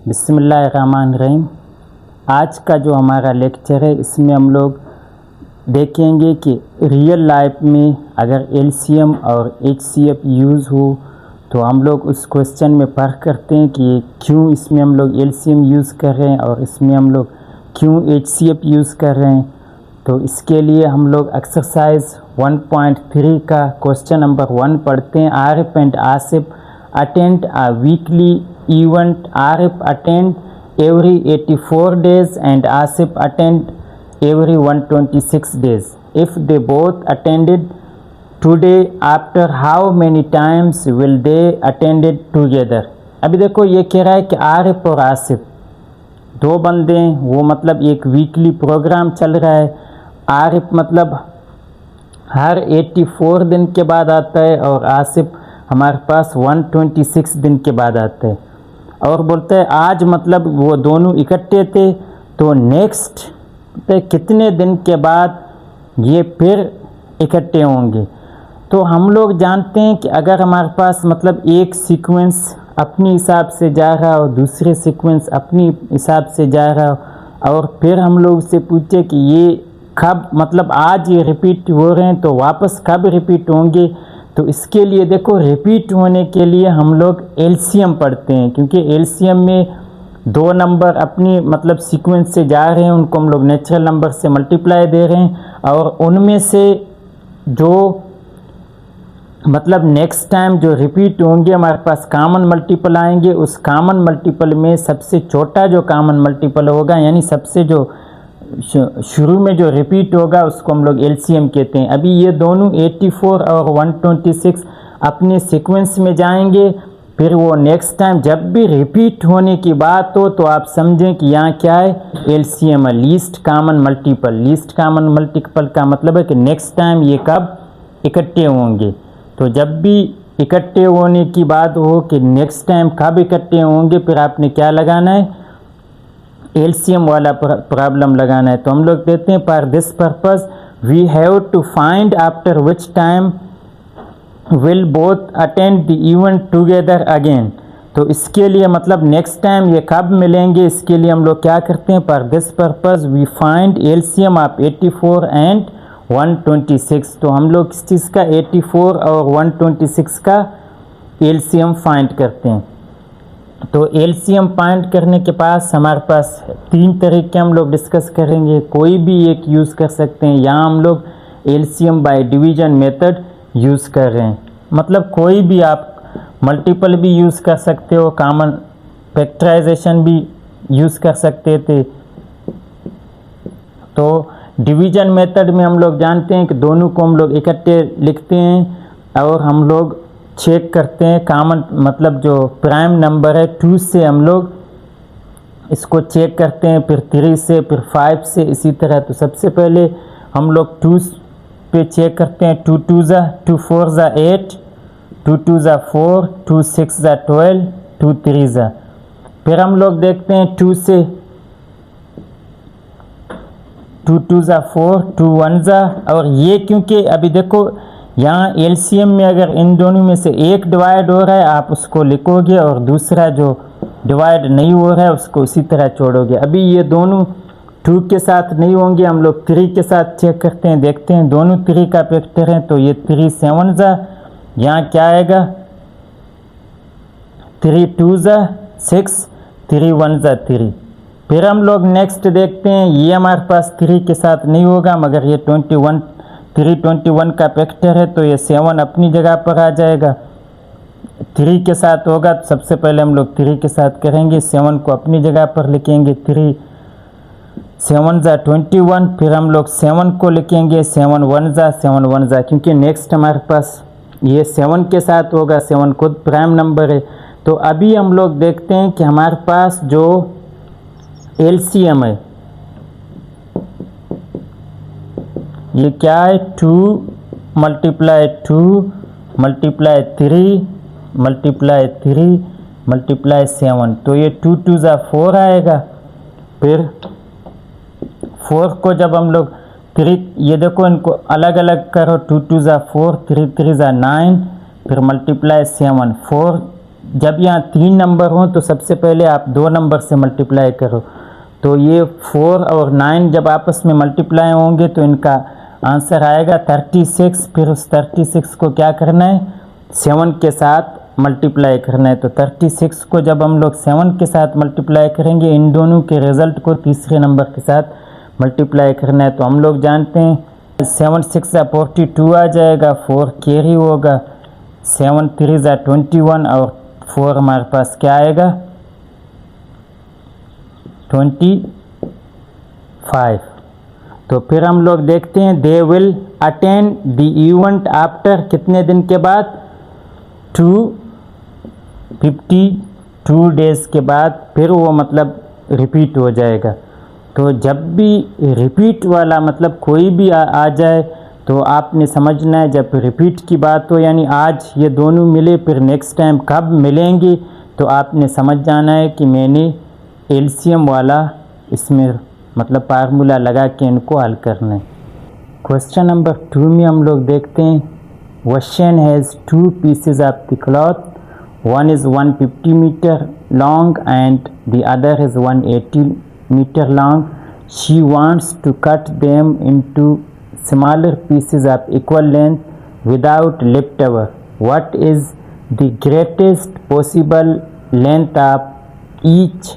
बिस्मिल्लाहिर्रहमानिर्रहीम। आज का जो हमारा लेक्चर है इसमें हम लोग देखेंगे कि रियल लाइफ में अगर एलसीएम और एचसीएफ यूज़ हो तो हम लोग उस क्वेश्चन में फ़र्क करते हैं कि क्यों इसमें हम लोग एलसीएम यूज़ कर रहे हैं और इसमें हम लोग क्यों एचसीएफ यूज़ कर रहे हैं। तो इसके लिए हम लोग एक्सरसाइज 1.3 का क्वेश्चन नंबर 1 पढ़ते हैं। Arif and Asif attend a weekly event. Arif attend every 84 days and Asif attend every 126 days. If they both attended today, after how many times will they attend it together? अभी देखो ये कह रहा है कि आरिफ और आसिफ दो बंदे हैं, वो मतलब एक वीकली प्रोग्राम चल रहा है। आरिफ मतलब हर 84 दिन के बाद आता है और आसिफ हमारे पास 126 दिन के बाद आता है। और बोलते हैं आज मतलब वो दोनों इकट्ठे थे तो नेक्स्ट कितने दिन के बाद ये फिर इकट्ठे होंगे। तो हम लोग जानते हैं कि अगर हमारे पास मतलब एक सीक्वेंस अपनी हिसाब से जा रहा हो, दूसरे सीक्वेंस अपनी हिसाब से जा रहा हो और फिर हम लोग से पूछे कि ये कब मतलब आज ये रिपीट हो रहे हैं तो वापस कब रिपीट होंगे। तो इसके लिए देखो रिपीट होने के लिए हम लोग एलसीएम पढ़ते हैं, क्योंकि एलसीएम में दो नंबर अपनी मतलब सीक्वेंस से जा रहे हैं, उनको हम लोग नेचुरल नंबर से मल्टीप्लाई दे रहे हैं और उनमें से जो मतलब नेक्स्ट टाइम जो रिपीट होंगे हमारे पास कॉमन मल्टीपल आएंगे। उस कॉमन मल्टीपल में सबसे छोटा जो कॉमन मल्टीपल होगा यानी सबसे जो शुरू में जो रिपीट होगा उसको हम लोग एलसीएम कहते हैं। अभी ये दोनों 84 और 126 अपने सीक्वेंस में जाएंगे, फिर वो नेक्स्ट टाइम जब भी रिपीट होने की बात हो तो आप समझें कि यहाँ क्या है, एलसीएम है, least common multiple. Least common multiple का मतलब है कि नेक्स्ट टाइम ये कब इकट्ठे होंगे। तो जब भी इकट्ठे होने की बात हो कि नेक्स्ट टाइम कब इकट्ठे होंगे, फिर आपने क्या लगाना है, एलसीएम वाला प्रॉब्लम लगाना है। तो हम लोग देते हैं for this purpose we have to find after which time will both attend the event together again. तो इसके लिए मतलब नेक्स्ट टाइम ये कब मिलेंगे, इसके लिए हम लोग क्या करते हैं, for this purpose we find LCM of 84 and 126। तो हम लोग किस चीज़ का 84 और 126 का एलसीएम फाइंड करते हैं। तो एलसीएम फाइंड करने के पास हमारे पास तीन तरीके हम लोग डिस्कस करेंगे, कोई भी एक यूज़ कर सकते हैं। यहाँ हम लोग LCM by division method use कर रहे हैं, मतलब कोई भी आप मल्टीपल भी यूज़ कर सकते हो, कॉमन फैक्टराइजेशन भी यूज़ कर सकते थे। तो डिवीजन मेथड में हम लोग जानते हैं कि दोनों को हम लोग इकट्ठे लिखते हैं और हम लोग चेक करते हैं कॉमन मतलब जो प्राइम नंबर है 2 से हम लोग इसको चेक करते हैं, फिर 3 से, फिर 5 से, इसी तरह। तो सबसे पहले हम लोग 2 पे चेक करते हैं, 2 2 ज़ा 2 4 ज़ा 8, 2 2 ज़ा 4, 2 6 ज़ा 12, 2 3 ज़ा। फिर हम लोग देखते हैं 2 से 2 2 ज़ा 4, 2 1 ज़ा। और ये क्योंकि अभी देखो यहाँ एलसीएम में अगर इन दोनों में से एक डिवाइड हो रहा है आप उसको लिखोगे और दूसरा जो डिवाइड नहीं हो रहा है उसको उसी तरह छोड़ोगे। अभी ये दोनों 2 के साथ नहीं होंगे, हम लोग 3 के साथ चेक करते हैं, देखते हैं दोनों 3 का फैक्टर हैं। तो ये 3 7 ज़ा, यहाँ क्या आएगा 3 2 ज़ा 6, 3 1 ज़ा 3। फिर हम लोग नेक्स्ट देखते हैं, ये हमारे पास 3 के साथ नहीं होगा मगर ये 321 का फैक्टर है तो ये 7 अपनी जगह पर आ जाएगा। 3 के साथ होगा तो सबसे पहले हम लोग 3 के साथ करेंगे, 7 को अपनी जगह पर लिखेंगे, 3 7 ज़ा 21। फिर हम लोग 7 को लिखेंगे, 7 1 ज़ा 7 1 ज़ा, क्योंकि नेक्स्ट हमारे पास ये 7 के साथ होगा, 7 खुद प्राइम नंबर है। तो अभी हम लोग देखते हैं कि हमारे पास जो एलसीएम है ये क्या है, 2 मल्टीप्लाई 2 मल्टीप्लाई 3 मल्टीप्लाई 3 मल्टीप्लाई 7। तो ये 2 2 ज़ा 4 आएगा। फिर 4 को जब हम लोग 3, ये देखो इनको अलग अलग करो, 2 2 ज़ा 4, 3 3 ज़ा 9, फिर मल्टीप्लाई 7, 4 जब यहाँ 3 नंबर हों तो सबसे पहले आप 2 नंबर से मल्टीप्लाई करो। तो ये 4 और 9 जब आपस में मल्टीप्लाई होंगे तो इनका आंसर आएगा 36। फिर उस 36 को क्या करना है, 7 के साथ मल्टीप्लाई करना है। तो 36 को जब हम लोग 7 के साथ मल्टीप्लाई करेंगे, इन दोनों के रिज़ल्ट को तीसरे नंबर के साथ मल्टीप्लाई करना है। तो हम लोग जानते हैं 7 6 42 आ जाएगा, 4 कैरी होगा, 7 3 21 और 4 हमारे पास क्या आएगा 25। तो फिर हम लोग देखते हैं they will attend the event after कितने दिन के बाद, 252 डेज़ के बाद फिर वो मतलब रिपीट हो जाएगा। तो जब भी रिपीट वाला मतलब कोई भी आ जाए तो आपने समझना है जब रिपीट की बात हो, यानी आज ये दोनों मिले फिर नेक्स्ट टाइम कब मिलेंगे, तो आपने समझ जाना है कि मैंने एलसीएम वाला इसमें मतलब फार्मूला लगा के इनको हल करना है। क्वेश्चन नंबर 2 में हम लोग देखते हैं question has 2 pieces of the cloth, one is 150 meter long and the other is 180 meter long. She wants to cut them into smaller pieces of equal length without leftover. What is the greatest possible length of each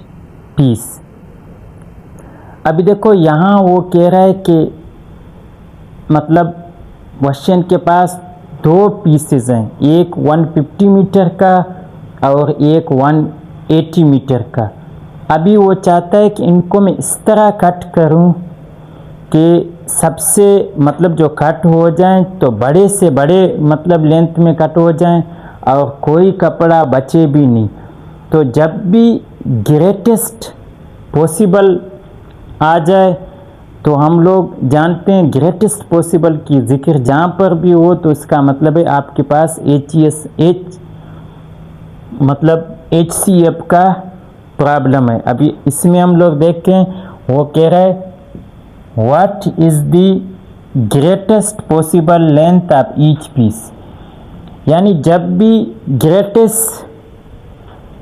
piece? अभी देखो यहाँ वो कह रहा है कि मतलब question के पास 2 पीसेज हैं, एक 150 मीटर का और एक 180 मीटर का। अभी वो चाहता है कि इनको मैं इस तरह कट करूं कि सबसे मतलब जो कट हो जाएं तो बड़े से बड़े मतलब लेंथ में कट हो जाएं और कोई कपड़ा बचे भी नहीं। तो जब भी ग्रेटेस्ट पॉसिबल आ जाए तो हम लोग जानते हैं ग्रेटेस्ट पॉसिबल की जिक्र जहाँ पर भी हो तो इसका मतलब है आपके पास मतलब HCF का प्रॉब्लम है। अभी इसमें हम लोग देखें वो कह रहा है what is the greatest possible length of each piece, यानी जब भी ग्रेटेस्ट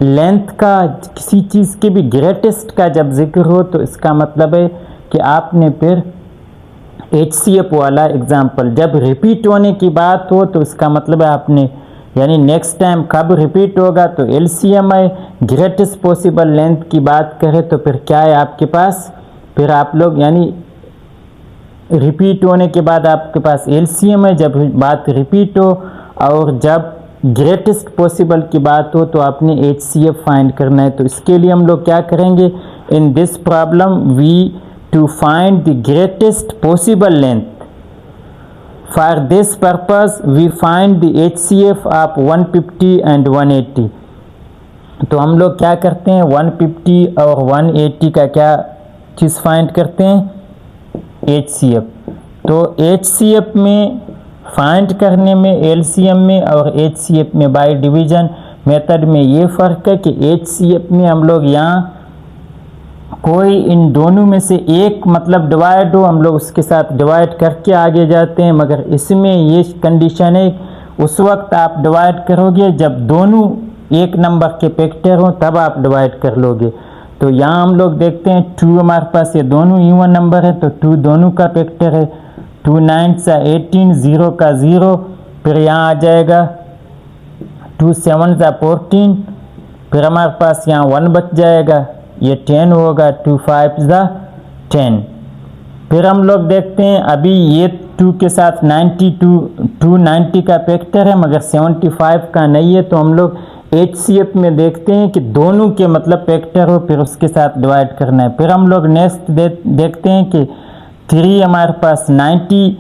लेंथ का किसी चीज़ के भी ग्रेटेस्ट का जब जिक्र हो तो इसका मतलब है कि आपने फिर HCF वाला एग्जाम्पल जब रिपीट होने की बात हो तो इसका मतलब है आपने यानी नेक्स्ट टाइम कब रिपीट होगा तो LCM है। ग्रेटेस्ट पॉसिबल लेंथ की बात करें तो फिर क्या है आपके पास, फिर आप लोग यानी रिपीट होने के बाद आपके पास LCM है जब बात रिपीट हो, और जब ग्रेटेस्ट पॉसिबल की बात हो तो आपने HCF फाइंड करना है। तो इसके लिए हम लोग क्या करेंगे, in this problem we to find the greatest possible length. For this purpose we find the HCF of 150 and 180। तो हम लोग क्या करते हैं 150 और 180 का क्या चीज़ फाइंड करते हैं HCF। तो HCF में फाइंड करने में LCM में और HCF में बाय डिवीज़न मेथड में ये फ़र्क है कि HCF में हम लोग यहाँ कोई इन दोनों में से एक मतलब डिवाइड हो हम लोग उसके साथ डिवाइड करके आगे जाते हैं, मगर इसमें ये कंडीशन है उस वक्त आप डिवाइड करोगे जब दोनों एक नंबर के फैक्टर हों तब आप डिवाइड कर लोगे। तो यहाँ हम लोग देखते हैं 2 हमारे पास ये दोनों इवन नंबर है तो 2 दोनों का फैक्टर है, 2 9 सा 18, 0 का 0, फिर यहाँ आ जाएगा 2 7 सा 14, फिर हमारे पास यहाँ 1 बच जाएगा, ये 10 होगा, 2 5 ज़ा 10। फिर हम लोग देखते हैं अभी ये 2 के साथ 90 का फैक्टर है मगर 75 का नहीं है, तो हम लोग HCF में देखते हैं कि दोनों के मतलब फैक्टर हो फिर उसके साथ डिवाइड करना है। फिर हम लोग नेक्स्ट देखते हैं कि 3 हमारे पास 90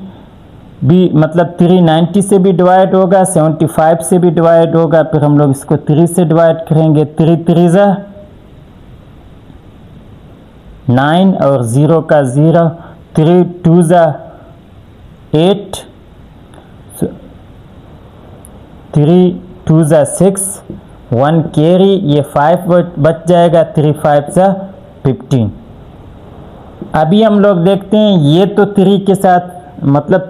भी मतलब 3 90 से भी डिवाइड होगा, 75 से भी डिवाइड होगा, फिर हम लोग इसको 3 से डिवाइड करेंगे, 3 3 ज़ा 9 और 0 का 0, 3 2 ज़ा 8, 3 2 ज़ा 6, 1 कैरी, ये 5 बच जाएगा, 3 5 ज़ा 15। अभी हम लोग देखते हैं ये तो 3 के साथ मतलब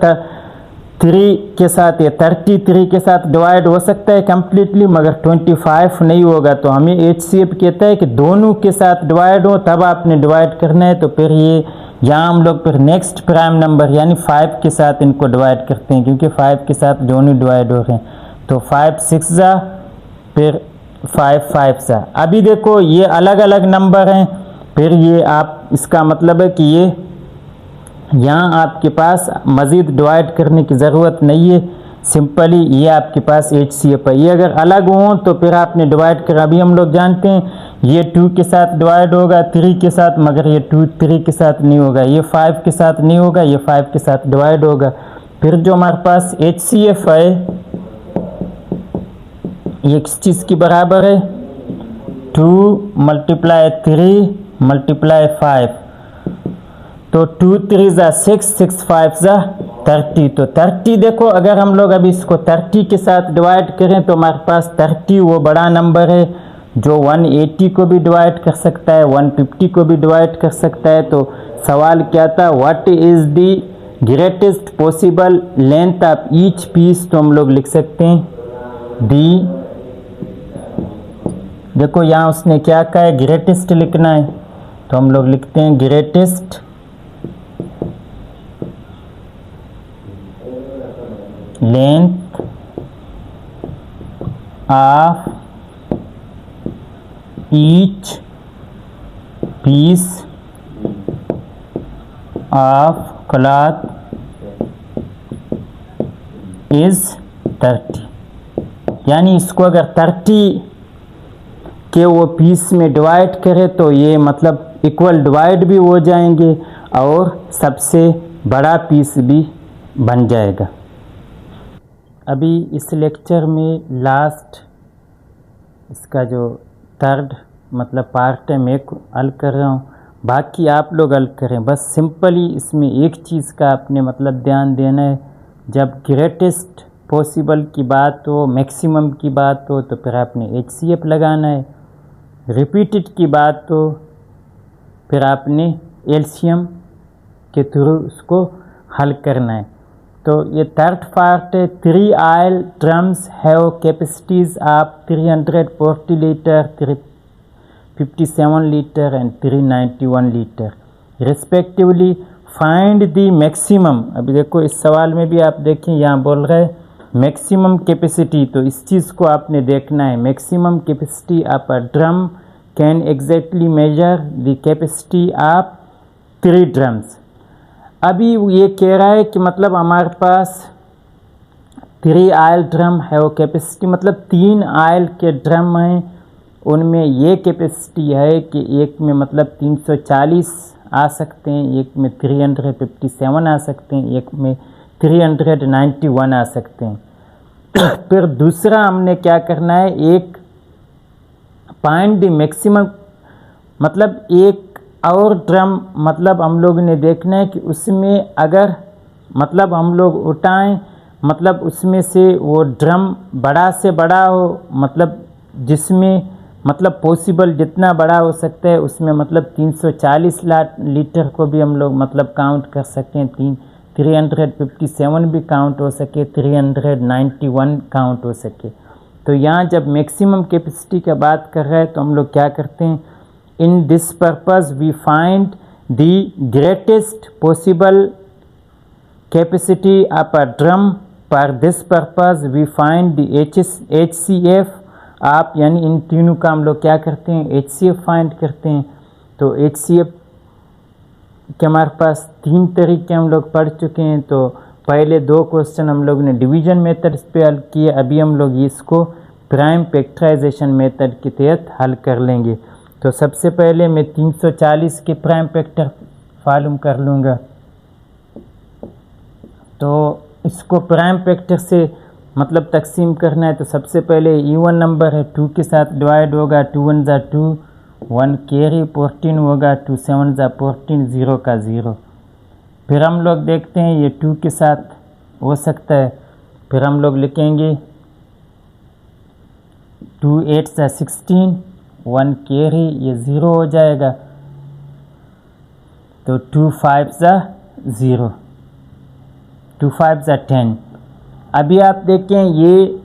3 के साथ या 33 के साथ डिवाइड हो सकता है कम्प्लीटली, मगर 25 नहीं होगा। तो हमें HCF कहता है कि दोनों के साथ डिवाइड हो तब आपने डिवाइड करना है। तो फिर ये यहाँ हम लोग फिर नेक्स्ट प्राइम नंबर यानी 5 के साथ इनको डिवाइड करते हैं, क्योंकि 5 के साथ दोनों डिवाइड हो रहे हैं। तो 5 6 जा, फिर 5 5 सा। अभी देखो ये अलग अलग नंबर हैं, फिर ये आप इसका मतलब है कि ये यहाँ आपके पास मज़ीद डिवाइड करने की ज़रूरत नहीं है, सिंपली ये आपके पास HCF है। ये अगर अलग हों तो फिर आपने डिवाइड कर, अभी हम लोग जानते हैं ये 2 के साथ डिवाइड होगा 3 के साथ, मगर ये 2 3 के साथ नहीं होगा, ये 5 के साथ नहीं होगा, ये 5 के साथ डिवाइड होगा। फिर जो हमारे पास HCF है ये किस चीज़ की बराबर है, 2 × 3 × 5। तो 2 3 ज़ा 6 6 5 ज़ा 30। तो 30 देखो अगर हम लोग अभी इसको 30 के साथ डिवाइड करें तो हमारे पास 30 वो बड़ा नंबर है जो 180 को भी डिवाइड कर सकता है, 150 को भी डिवाइड कर सकता है। तो सवाल क्या था, what is the greatest possible length of each piece. तो हम लोग लिख सकते हैं डी, देखो यहाँ उसने क्या कहा है, ग्रेटेस्ट लिखना है, तो हम लोग लिखते हैं greatest length of each piece of cloth is 30। यानी इसको अगर 30 के वो पीस में डिवाइड करें तो ये मतलब इक्वल डिवाइड भी हो जाएंगे और सबसे बड़ा पीस भी बन जाएगा। अभी इस लेक्चर में लास्ट इसका जो थर्ड मतलब पार्ट है मैं हल कर रहा हूँ, बाकी आप लोग हल करें। बस सिंपली इसमें एक चीज़ का आपने मतलब ध्यान देना है, जब ग्रेटेस्ट पॉसिबल की बात हो, मैक्सिमम की बात हो तो फिर आपने HCF लगाना है, रिपीटेड की बात हो फिर आपने LCM के थ्रू उसको हल करना है। तो ये थर्ड पार्ट है, 3 oil drums have capacities of 340 litre, 357 litre and 391 litre respectively, find the maximum. अभी देखो इस सवाल में भी आप देखें यहाँ बोल रहे हैं मैक्सिमम कैपेसिटी, तो इस चीज़ को आपने देखना है। Maximum capacity of a drum can exactly measure the capacity of 3 drums. अभी ये कह रहा है कि मतलब हमारे पास 3 ऑयल ड्रम है वो कैपेसिटी, मतलब 3 ऑयल के ड्रम हैं, उनमें ये कैपेसिटी है कि एक में मतलब 340 आ सकते हैं, एक में 357 आ सकते हैं, एक में 391 आ सकते हैं। फिर दूसरा हमने क्या करना है, एक फाइंड द मैक्सिमम, मतलब एक और ड्रम मतलब हम लोग ने देखना है कि उसमें अगर मतलब हम लोग उठाएं, मतलब उसमें से वो ड्रम बड़ा से बड़ा हो, मतलब जिसमें मतलब पॉसिबल जितना बड़ा हो सकता है उसमें मतलब 340 लीटर को भी हम लोग मतलब काउंट कर सकें, 357 भी काउंट हो सके, 391 काउंट हो सके। तो यहाँ जब मैक्सिमम कैपेसिटी की बात कर रहे हैं तो हम लोग क्या करते हैं, in this purpose we find the greatest possible capacity of a drum. For this purpose we find the HCF आप, यानी इन तीनों का हम लोग क्या करते हैं, HCF फाइंड करते हैं। तो HCF के हमारे पास 3 तरीके हम लोग पढ़ चुके हैं। तो पहले 2 क्वेश्चन हम लोग ने डिवीजन मेथड पे हल किए, अभी हम लोग इसको प्राइम फैक्टराइजेशन मेथड के तहत हल कर लेंगे। तो सबसे पहले मैं 340 के प्राइम फैक्टर मालूम कर लूँगा। तो इसको प्राइम फैक्टर से मतलब तकसीम करना है, तो सबसे पहले इवन नंबर है 2 के साथ डिवाइड होगा, 2 1 ज़ा 2, 1 कैरी 14 होगा, 2 7 ज़ा 14, 0 का 0। फिर हम लोग देखते हैं ये 2 के साथ हो सकता है, फिर हम लोग लिखेंगे 2 8 ज़ा 16, 1 कैरी ये 0 हो जाएगा, तो 2 5 ज़ा 0, 2 5 ज़ा 10, अभी आप देखें ये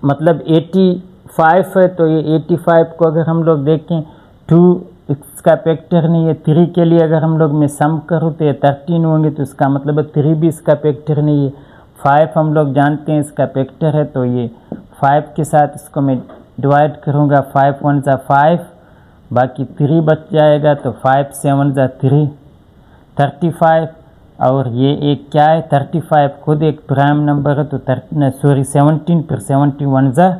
मतलब 85 है, तो ये 85 को अगर हम लोग देखें 2 इसका फैक्टर नहीं है। 3 के लिए अगर हम लोग मैं सम करूँ तो ये 13 होंगे, तो इसका मतलब है 3 भी इसका फैक्टर नहीं है। 5 हम लोग जानते हैं इसका फैक्टर है, तो ये 5 के साथ इसको मैं डिवाइड करूँगा। 5 1 ज़ा 5, बाकी 3 बच जाएगा, तो 5 7 ज़ा 3 35। और ये एक क्या है 35 खुद एक प्राइम नंबर है, तो 17 फिर 71 ज़ा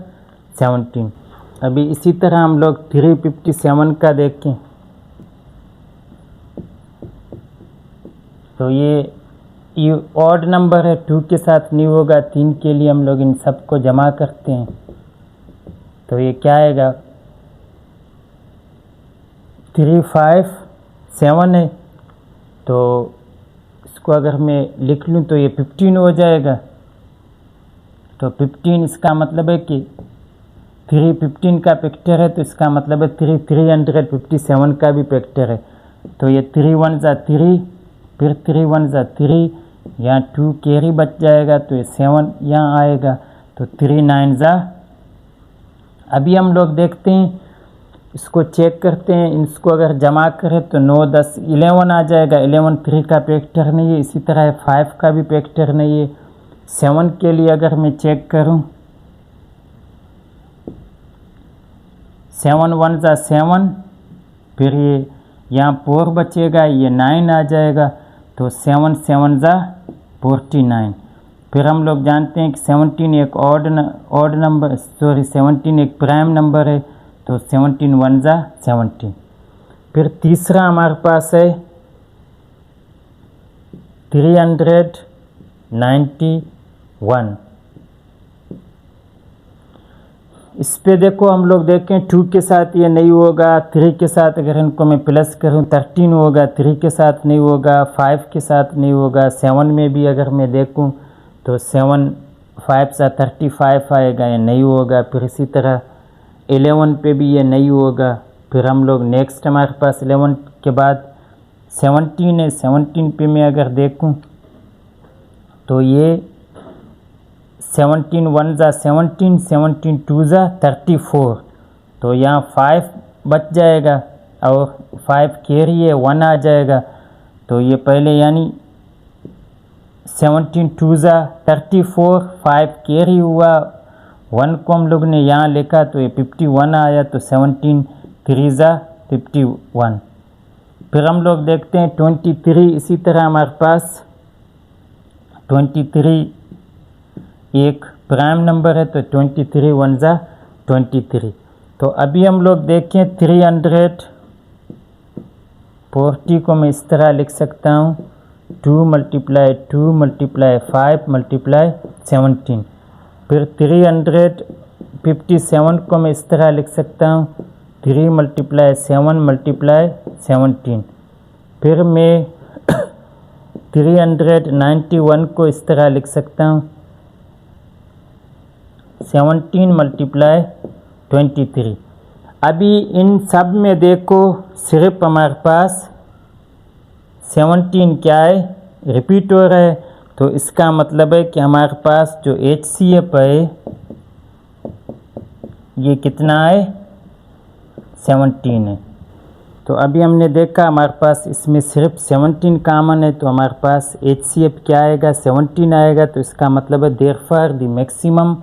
17। अभी इसी तरह हम लोग 357 का देखें, तो ये ऑड नंबर है, 2 के साथ नहीं होगा। 3 के लिए हम लोग इन सब को जमा करते हैं, तो ये क्या आएगा 357 है, तो इसको अगर मैं लिख लूँ तो ये 15 हो जाएगा। तो 15 इसका मतलब है कि 315 का फैक्टर है, तो इसका मतलब है 357 का भी फैक्टर है। तो ये 3 1 ज़ा 3, फिर 3 1 ज़ा 3, यहाँ 2 कैरी बच जाएगा, तो ये 7 यहाँ आएगा, तो 3 9 ज़ा। अभी हम लोग देखते हैं, इसको चेक करते हैं, इसको अगर जमा करें तो 9 10 11 आ जाएगा। 11 3 का फैक्टर नहीं है, इसी तरह 5 का भी फैक्टर नहीं है। 7 के लिए अगर मैं चेक करूं, 7 1 ज़ा 7, फिर ये यहाँ 4 बचेगा, ये 9 आ जाएगा, तो 7 7 ज़ा 49। फिर हम लोग जानते हैं कि 17 एक ऑड नंबर, 17 एक प्राइम नंबर है, तो 17 1 ज़ा 17। फिर तीसरा हमारे पास है 391। इस पे देखो हम लोग देखें 2 के साथ ये नहीं होगा, 3 के साथ अगर इनको मैं प्लस करूं 13 होगा, 3 के साथ नहीं होगा, 5 के साथ नहीं होगा। 7 में भी अगर मैं देखूं तो 7 5 सा 35 आएगा, ये नहीं होगा। फिर इसी तरह 11 पे भी ये नहीं होगा। फिर हम लोग नेक्स्ट हमारे पास 11 के बाद 17 है। 17 पे मैं अगर देखूं तो ये 17 1 ज़ा 17, 17 2 ज़ा 34, तो यहाँ 5 बच जाएगा और 5 कैरी है, 1 आ जाएगा। तो ये पहले यानी 17 2 ज़ा 34, 5 कैरी हुआ, 1 को हम लोग ने यहाँ लिखा, तो ये 51 आया, तो 17 3 ज़ा 51। फिर हम लोग देखते हैं 23। इसी तरह हमारे पास 23 एक प्राइम नंबर है, तो 23 1 ज़ा 23। तो अभी हम लोग देखें 340 को मैं इस तरह लिख सकता हूँ 2 × 2 × 5 × 17। फिर 357 को मैं इस तरह लिख सकता हूँ 3 × 7 × 17। फिर मैं 391 को इस तरह लिख सकता हूँ 17 × 23। अभी इन सब में देखो सिर्फ हमारे पास 17 क्या है रिपीट हो रहा है, तो इसका मतलब है कि हमारे पास जो HCF है ये कितना है 17 है। तो अभी हमने देखा हमारे पास इसमें सिर्फ 17 कॉमन है, तो हमारे पास HCF क्या आएगा 17 आएगा। तो इसका मतलब है therefore the maximum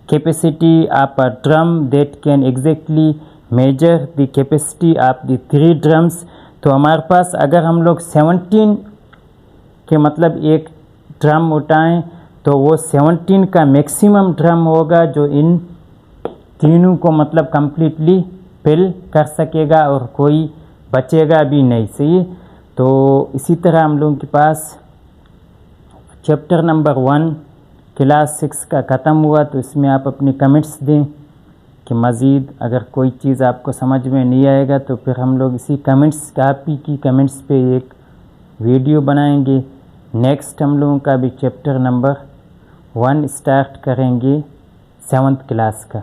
capacity of a drum that can exactly measure the capacity of the 3 drums. तो हमारे पास अगर हम लोग 17 के मतलब एक ड्रम उठाएं तो वो 17 का मैक्सिमम ड्रम होगा जो इन तीनों को मतलब कंप्लीटली फिल कर सकेगा और कोई बचेगा भी नहीं। सही। तो इसी तरह हम लोगों के पास चैप्टर नंबर 1 क्लास 6 का ख़त्म हुआ। तो इसमें आप अपनी कमेंट्स दें कि मज़ीद अगर कोई चीज़ आपको समझ में नहीं आएगा तो फिर हम लोग इसी कमेंट्स आप ही की कमेंट्स पे एक वीडियो बनाएंगे। नेक्स्ट हम लोगों का भी चैप्टर नंबर 1 स्टार्ट करेंगे 7th क्लास का।